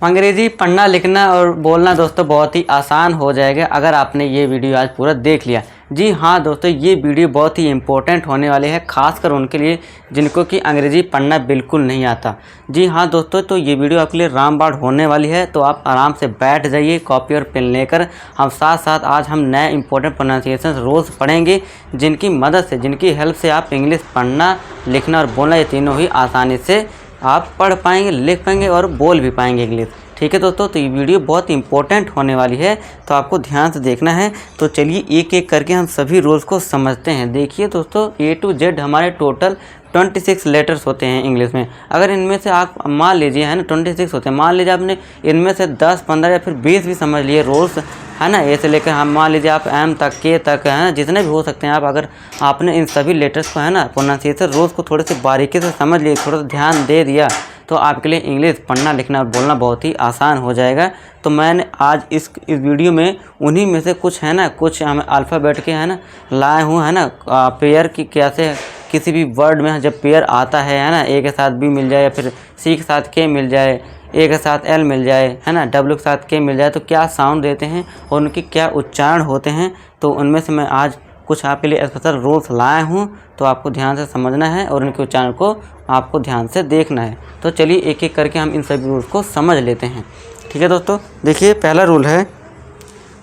अंग्रेजी पढ़ना लिखना और बोलना दोस्तों बहुत ही आसान हो जाएगा अगर आपने ये वीडियो आज पूरा देख लिया। जी हाँ दोस्तों, ये वीडियो बहुत ही इम्पोर्टेंट होने वाली है, खासकर उनके लिए जिनको कि अंग्रेजी पढ़ना बिल्कुल नहीं आता। जी हाँ दोस्तों, तो ये वीडियो आपके लिए रामबाण होने वाली है, तो आप आराम से बैठ जाइए कॉपी और पेन लेकर। हम साथ साथ आज हम नए इंपॉर्टेंट प्रोनाउंसिएशन रूल्स पढ़ेंगे, जिनकी मदद से, जिनकी हेल्प से आप इंग्लिश पढ़ना लिखना और बोलना ये तीनों ही आसानी से आप पढ़ पाएंगे, लिख पाएंगे और बोल भी पाएंगे इंग्लिश। ठीक है दोस्तों, तो ये वीडियो बहुत इंपॉर्टेंट होने वाली है, तो आपको ध्यान से देखना है। तो चलिए एक एक करके हम सभी रूल्स को समझते हैं। देखिए दोस्तों, A to Z हमारे टोटल 26 लेटर्स होते हैं इंग्लिश में। अगर इनमें से आप मान लीजिए है ना 26 होते हैं, मान लीजिए आपने इनमें से 10, 15 या फिर 20 भी समझ लिए रूल्स, है ना, ए से लेकर हम मान लीजिए आप M तक, K तक, है ना, जितने भी हो सकते हैं आप, अगर आपने इन सभी लेटर्स को, है ना, प्रोनाउंसिएशन रूल्स को थोड़े से बारीकी से समझ लिए, थोड़ा सा ध्यान दे दिया, तो आपके लिए इंग्लिश पढ़ना लिखना और बोलना बहुत ही आसान हो जाएगा। तो मैंने आज इस वीडियो में उन्हीं में से कुछ, है ना, कुछ हमें अल्फ़ाबेट के, है ना, लाए हूँ, है ना, पेयर की कैसे किसी भी वर्ड में जब पेयर आता है ना, ए के साथ बी मिल जाए या फिर सी के साथ के मिल जाए, ए के साथ एल मिल जाए, है ना, डब्ल्यू के साथ के मिल जाए, तो क्या साउंड देते हैं और उनके क्या उच्चारण होते हैं। तो उनमें से मैं आज कुछ आपके लिए स्पेशल रूल्स लाए हूँ, तो आपको ध्यान से समझना है और उनके उच्चारण को आपको ध्यान से देखना है। तो चलिए एक एक करके हम इन सभी रूल्स को समझ लेते हैं। ठीक है दोस्तों, देखिए पहला रूल है,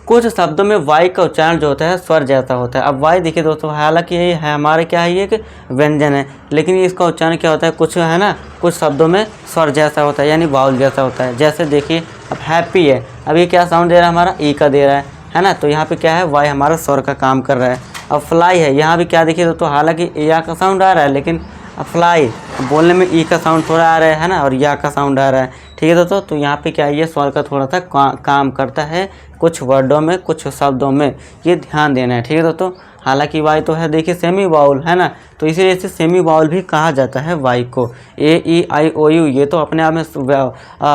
कुछ शब्दों में वाई का उच्चारण जो होता है स्वर जैसा होता है। अब वाई देखिए दोस्तों, हालांकि ये है हमारे क्या है, ये एक व्यंजन है, लेकिन इसका उच्चारण क्या होता है, कुछ, है ना, कुछ शब्दों में स्वर जैसा होता है, यानी वाउल जैसा होता है। जैसे देखिए अब हैप्पी है, अब ये क्या साउंड दे रहा है हमारा, ई का दे रहा है ना, तो यहाँ पे क्या है, वाई हमारा स्वर का काम कर रहा है। अब फ्लाई है, यहाँ भी क्या देखिए दोस्तों, हालांकि या का साउंड आ रहा है, लेकिन फ्लाई बोलने में ई का साउंड थोड़ा आ रहा है ना, और या का साउंड आ रहा है। ठीक है दोस्तों, तो यहाँ पे क्या है, ये स्वर का थोड़ा सा काम करता है कुछ वर्डों में, कुछ शब्दों में, ये ध्यान देना है। ठीक है दोस्तों, हालांकि वाई तो है देखिए सेमी वाउल, है ना, तो इसीलिए इसे सेमी वाउल भी कहा जाता है वाई को। ए ई आई ओ यू ये तो अपने आप में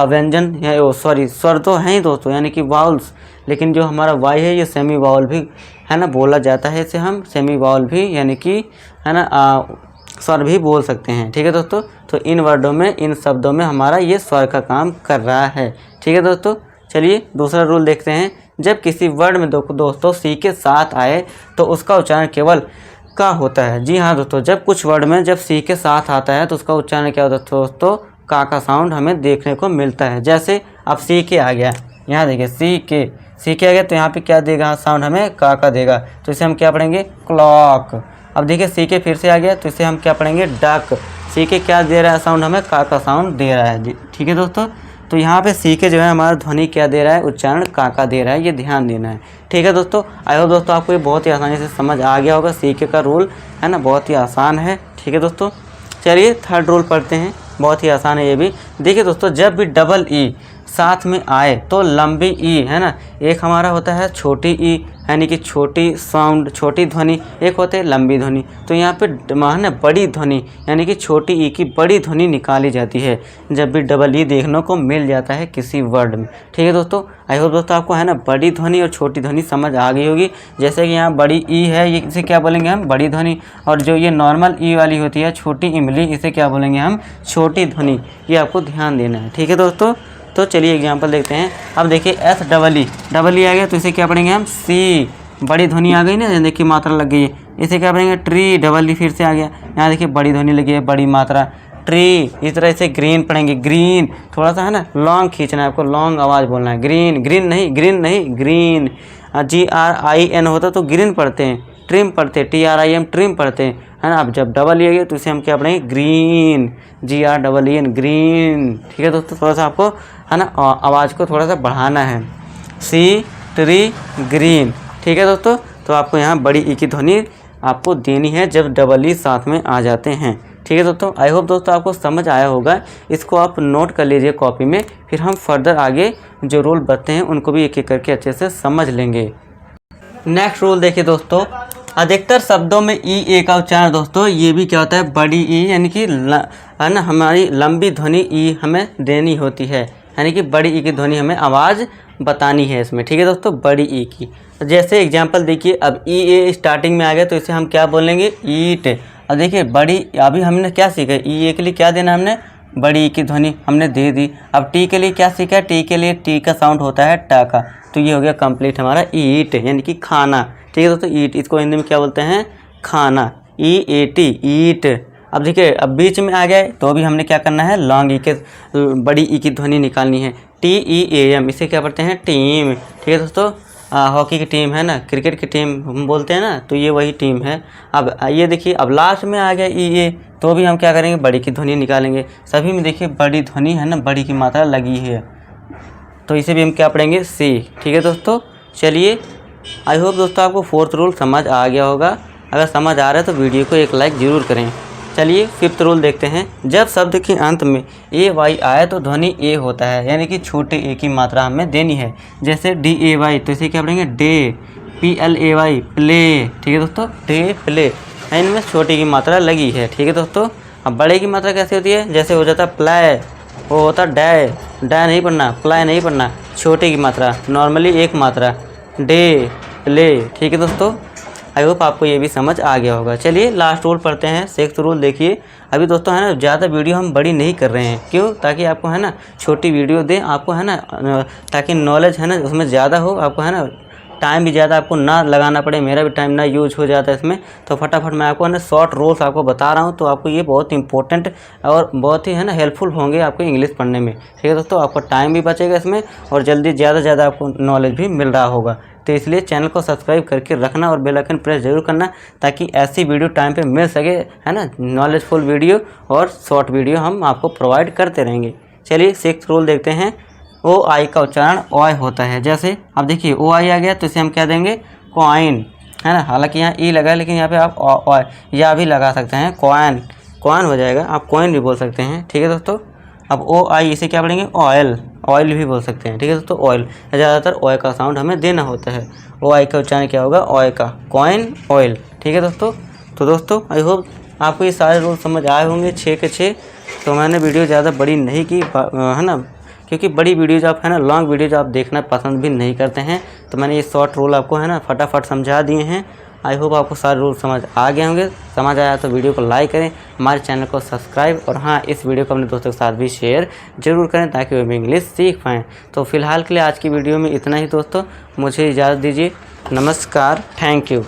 व्यंजन है, सॉरी स्वर तो हैं ही दोस्तों, यानी कि वाउल्स, लेकिन जो हमारा वाई है ये सेमी वाउल भी, है ना, बोला जाता है। इसे हम सेमी वाउल भी, यानी कि, है ना, स्वर भी बोल सकते हैं। ठीक है दोस्तों, तो इन वर्डों में, इन शब्दों में हमारा ये स्वर का काम कर रहा है। ठीक है दोस्तों, चलिए दूसरा रूल देखते हैं। जब किसी वर्ड में दोस्तों सी के साथ आए तो उसका उच्चारण केवल का होता है। जी हाँ दोस्तों, जब कुछ वर्ड में जब सी के साथ आता है तो उसका उच्चारण क्या होता है दोस्तों, का साउंड हमें देखने को मिलता है। जैसे अब सी के आ गया, यहाँ देखिए सी के आ गया, तो यहाँ पे क्या देगा साउंड, हमें का देगा, तो इसे हम क्या पढ़ेंगे, क्लॉक। अब देखिए सी के फिर से आ गया, तो इसे हम क्या पढ़ेंगे, डक। सी के क्या दे रहा है साउंड, हमें का साउंड दे रहा है। ठीक है दोस्तों, तो यहाँ पे सी के जो है हमारा ध्वनि क्या दे रहा है, उच्चारण का दे रहा है, ये ध्यान देना है। ठीक है दोस्तों, आई होप दोस्तों आपको ये बहुत ही आसानी से समझ आ गया होगा। सी के का रूल, है ना, बहुत ही आसान है। ठीक है दोस्तों, चलिए थर्ड रूल पढ़ते हैं, बहुत ही आसान है ये भी। देखिए दोस्तों, जब भी डबल ई साथ में आए तो लंबी ई, है ना, एक हमारा होता है छोटी ई, यानी कि छोटी साउंड, छोटी ध्वनि, एक होते है लंबी ध्वनि। तो यहाँ पे है बड़ी ध्वनि, यानी कि छोटी ई की बड़ी ध्वनि निकाली जाती है जब भी डबल ई देखने को मिल जाता है किसी वर्ड में। ठीक है दोस्तों, आई होप दोस्तों आपको, है ना, बड़ी ध्वनि और छोटी ध्वनि समझ आ गई होगी। जैसे कि यहाँ बड़ी ई है, ये इसे क्या बोलेंगे हम, बड़ी ध्वनि, और जो ये नॉर्मल ई वाली होती है छोटी इमली, इसे क्या बोलेंगे हम, छोटी ध्वनि। ये आपको ध्यान देना है। ठीक है दोस्तों, तो चलिए एग्जांपल देखते हैं। अब देखिए एस डबल ई आ गया, तो इसे क्या पढ़ेंगे हम, सी, बड़ी ध्वनि आ गई ना, देखिए मात्रा लग गई है, इसे क्या पढ़ेंगे, ट्री। डबल ई फिर से आ गया, यहाँ देखिए बड़ी ध्वनि लगी है, बड़ी मात्रा, ट्री। इस तरह से ग्रीन पढ़ेंगे, ग्रीन, थोड़ा सा, है ना, लॉन्ग खींचना है आपको, लॉन्ग आवाज़ बोलना है, ग्रीन। ग्रीन GRIN होता तो ग्रीन पढ़ते हैं, ट्रिम पढ़ते, TRIM ट्रिम पढ़ते हैं, है ना। अब जब डबल ई आ गया तो इसे हम क्या पढ़ेंगे, ग्रीन, GREEN ग्रीन। ठीक है दोस्तों, थोड़ा सा आपको, है ना, आवाज़ को थोड़ा सा बढ़ाना है, सी, ट्री, ग्रीन। ठीक है दोस्तों, तो आपको यहाँ बड़ी ई की ध्वनि आपको देनी है जब डबल ई साथ में आ जाते हैं। ठीक है दोस्तों, आई होप दोस्तों आपको समझ आया होगा। इसको आप नोट कर लीजिए कॉपी में, फिर हम फर्दर आगे जो रूल बताते हैं उनको भी एक एक करके अच्छे से समझ लेंगे। नेक्स्ट रूल देखिए दोस्तों, अधिकतर शब्दों में ई ए का उच्चारण दोस्तों ये भी क्या होता है, बड़ी ई, यानी कि, है ना, हमारी लंबी ध्वनि ई हमें देनी होती है, यानी कि बड़ी ई की ध्वनि हमें आवाज़ बतानी है इसमें। ठीक है दोस्तों, बड़ी ई की। जैसे एग्जांपल देखिए, अब ई ए स्टार्टिंग में आ गया तो इसे हम क्या बोलेंगे, ईट। अब देखिए बड़ी, अभी हमने क्या सीखा, ई ए के लिए क्या देना, हमने बड़ी ई की ध्वनि हमने दे दी। अब टी के लिए क्या सीखा? टी के लिए टी का साउंड होता है ट का। तो ये हो गया कंप्लीट हमारा ईट यानी कि खाना। ठीक है दोस्तों, ईट इसको हिंदी में क्या बोलते हैं? खाना। EAT ईट। अब देखिए अब बीच में आ गया तो भी हमने क्या करना है? लॉन्ग ई के बड़ी ई की ध्वनि निकालनी है। TEAM इसे क्या पढ़ते हैं? टीम। ठीक है दोस्तों, हॉकी की टीम है ना, क्रिकेट की टीम हम बोलते हैं ना, तो ये वही टीम है। अब ये देखिए अब लास्ट में आ गया EA तो भी हम क्या करेंगे? बड़ी की ध्वनि निकालेंगे। सभी में देखिए बड़ी ध्वनि है ना, बड़ी की मात्रा लगी है, तो इसे भी हम क्या पढ़ेंगे? C। ठीक है दोस्तों, चलिए आई होप दोस्तों आपको फोर्थ रूल समझ आ गया होगा। अगर समझ आ रहा है तो वीडियो को एक लाइक ज़रूर करें। चलिए फिफ्थ रूल देखते हैं। जब शब्द के अंत में AY आए तो ध्वनि A होता है, यानी कि छोटे a की मात्रा हमें देनी है। जैसे DAY तो इसे क्या पढ़ेंगे? डे। PLAY play. ठीक है दोस्तों, डे प्ले, इनमें छोटी की मात्रा लगी है। ठीक है दोस्तों, अब बड़े की मात्रा कैसे होती है? जैसे हो जाता है प्ले, वो होता डे। डे नहीं पढ़ना, प्ले नहीं पढ़ना, छोटे की मात्रा, नॉर्मली एक मात्रा, डे प्ले। ठीक है दोस्तों, आई होप आपको ये भी समझ आ गया होगा। चलिए लास्ट रूल पढ़ते हैं, सिक्स्थ रूल देखिए। अभी दोस्तों है ना ज़्यादा वीडियो हम बड़ी नहीं कर रहे हैं, क्यों? ताकि आपको है ना छोटी वीडियो दें, आपको है ना ताकि नॉलेज है ना उसमें ज़्यादा हो, आपको है ना टाइम भी ज़्यादा आपको ना लगाना पड़े, मेरा भी टाइम ना यूज हो जाता है इसमें। तो फटाफट मैं आपको है ना शॉर्ट रूल्स आपको बता रहा हूँ, तो आपको ये बहुत इंपॉर्टेंट और बहुत ही है ना हेल्पफुल होंगे आपको इंग्लिश पढ़ने में। ठीक है दोस्तों, आपका टाइम भी बचेगा इसमें और जल्दी ज़्यादा से ज़्यादा आपको नॉलेज भी मिल रहा होगा। तो इसलिए चैनल को सब्सक्राइब करके रखना और बेल आइकन प्रेस जरूर करना, ताकि ऐसी वीडियो टाइम पे मिल सके, है ना, नॉलेजफुल वीडियो और शॉर्ट वीडियो हम आपको प्रोवाइड करते रहेंगे। चलिए सिक्स्थ रूल देखते हैं। OI का उच्चारण OI होता है। जैसे अब देखिए OI आ गया तो इसे हम क्या देंगे? कॉइन, है ना। हालांकि यहाँ ई लगा है लेकिन यहाँ पे आप OI या भी लगा सकते हैं, कॉइन, कॉइन हो जाएगा, आप कॉइन भी बोल सकते हैं। ठीक है दोस्तों, अब OI इसे क्या पढ़ेंगे? ऑयल, ऑयल भी बोल सकते हैं। ठीक है दोस्तों, ऑयल, ज़्यादातर OI का साउंड हमें देना होता है। OI का उच्चारण क्या होगा? OI का, कॉइन, ऑयल। ठीक है दोस्तों, तो दोस्तों आई होप आपको ये सारे रूल समझ आए होंगे 6 के 6। तो मैंने वीडियो ज़्यादा बड़ी नहीं की, है ना, क्योंकि बड़ी वीडियोज़ आप है ना लॉन्ग वीडियोज़ आप देखना पसंद भी नहीं करते हैं, तो मैंने ये शॉर्ट रूल आपको है ना फटाफट समझा दिए हैं। आई होप आपको सारे रूल समझ आ गए होंगे। समझ आया तो वीडियो को लाइक करें, हमारे चैनल को सब्सक्राइब, और हाँ इस वीडियो को अपने दोस्तों के साथ भी शेयर जरूर करें ताकि वो भी इंग्लिश सीख पाएँ। तो फिलहाल के लिए आज की वीडियो में इतना ही दोस्तों, मुझे इजाज़त दीजिए। नमस्कार, थैंक यू।